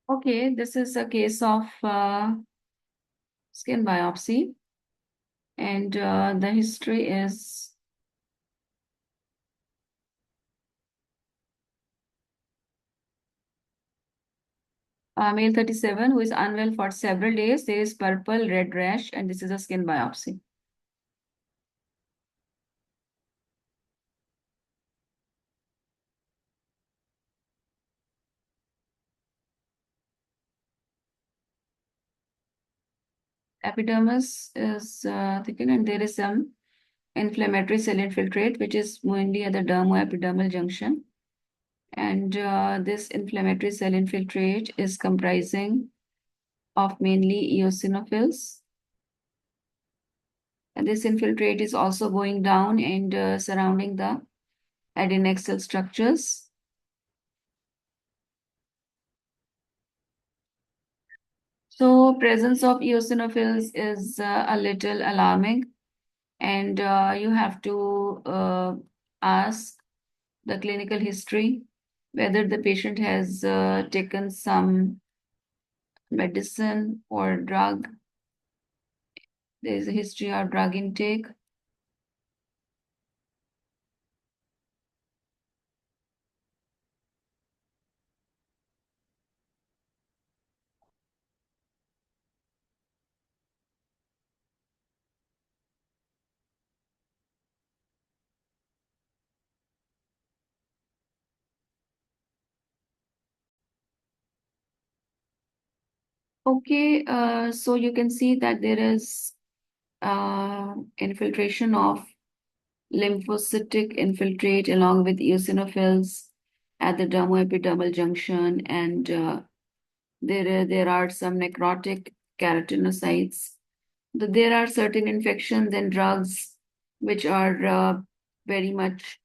Okay, this is a case of skin biopsy, and the history is male 37 who is unwell for several days. There is purple red rash, and this is a skin biopsy. Epidermis is thickened, and there is some inflammatory cell infiltrate, which is mainly at the dermoepidermal junction. And this inflammatory cell infiltrate is comprising of mainly eosinophils. And this infiltrate is also going down and surrounding the adnexal structures. So presence of eosinophils is a little alarming, and you have to ask the clinical history whether the patient has taken some medicine or drug. There is a history of drug intake. Okay, so you can see that there is infiltration of lymphocytic infiltrate along with eosinophils at the dermoepidermal junction, and there are some necrotic keratinocytes. There are certain infections and drugs which are very much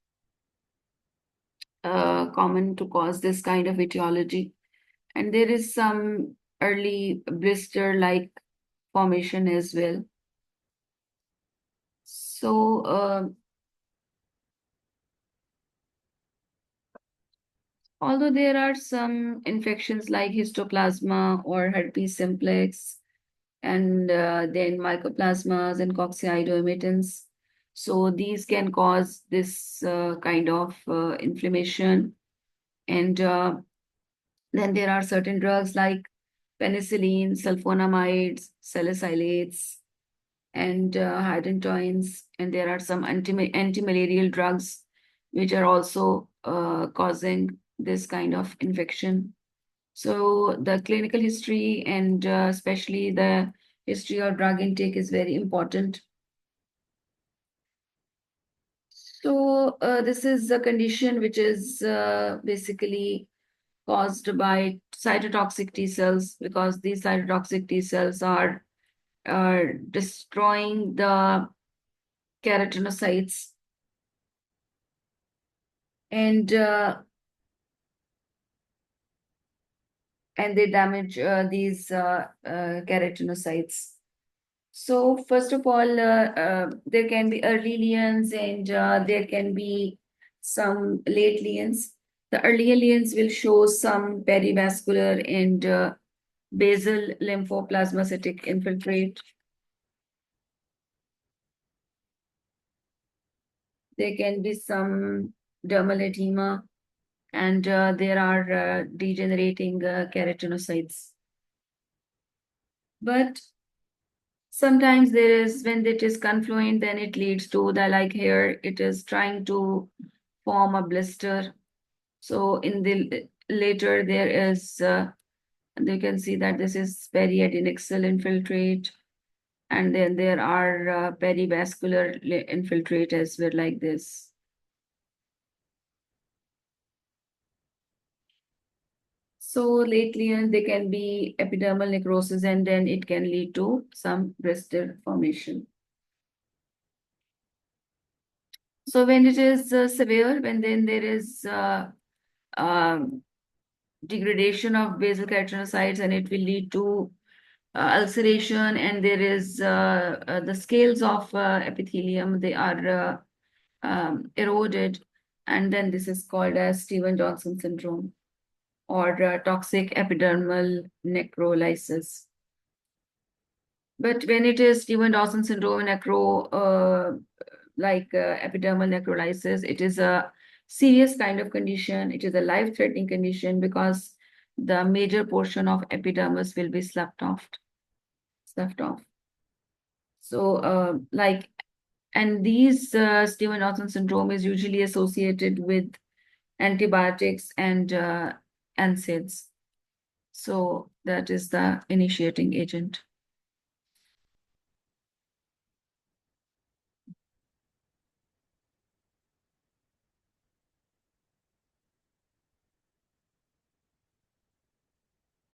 common to cause this kind of etiology. And there is some early blister-like formation as well. So, although there are some infections like histoplasma or herpes simplex, and then mycoplasmas and coccidioimitans, so these can cause this kind of inflammation. And then there are certain drugs like penicillin, sulfonamides, salicylates, and hydantoins, and there are some anti-malarial drugs which are also causing this kind of infection. So the clinical history and especially the history of drug intake is very important. So this is a condition which is basically caused by cytotoxic T cells, because these cytotoxic T cells are destroying the keratinocytes, and they damage these keratinocytes. So first of all, there can be early lesions, and there can be some late lesions. The earlier lesions will show some perivascular and basal lymphoplasmacytic infiltrate. There can be some dermal edema, and there are degenerating keratinocytes. But sometimes there is, when it is confluent, then it leads to the, like here, it is trying to form a blister. So in the later there is, you can see that this is periadnexal infiltrate, and then there are perivascular infiltrate as well, like this. So lately, they can be epidermal necrosis, and then it can lead to some blister formation. So when it is severe, when then there is um, degradation of basal keratinocytes, and it will lead to ulceration, and there is the scales of epithelium, they are eroded, and then this is called as Steven Johnson syndrome. or toxic epidermal necrolysis. But when it is Stevens-Dawson syndrome epidermal necrolysis, it is a serious kind of condition. It is a life-threatening condition because the major portion of epidermis will be sloughed off. So, and these Stevens-Dawson syndrome is usually associated with antibiotics and NSAIDs. So that is the initiating agent.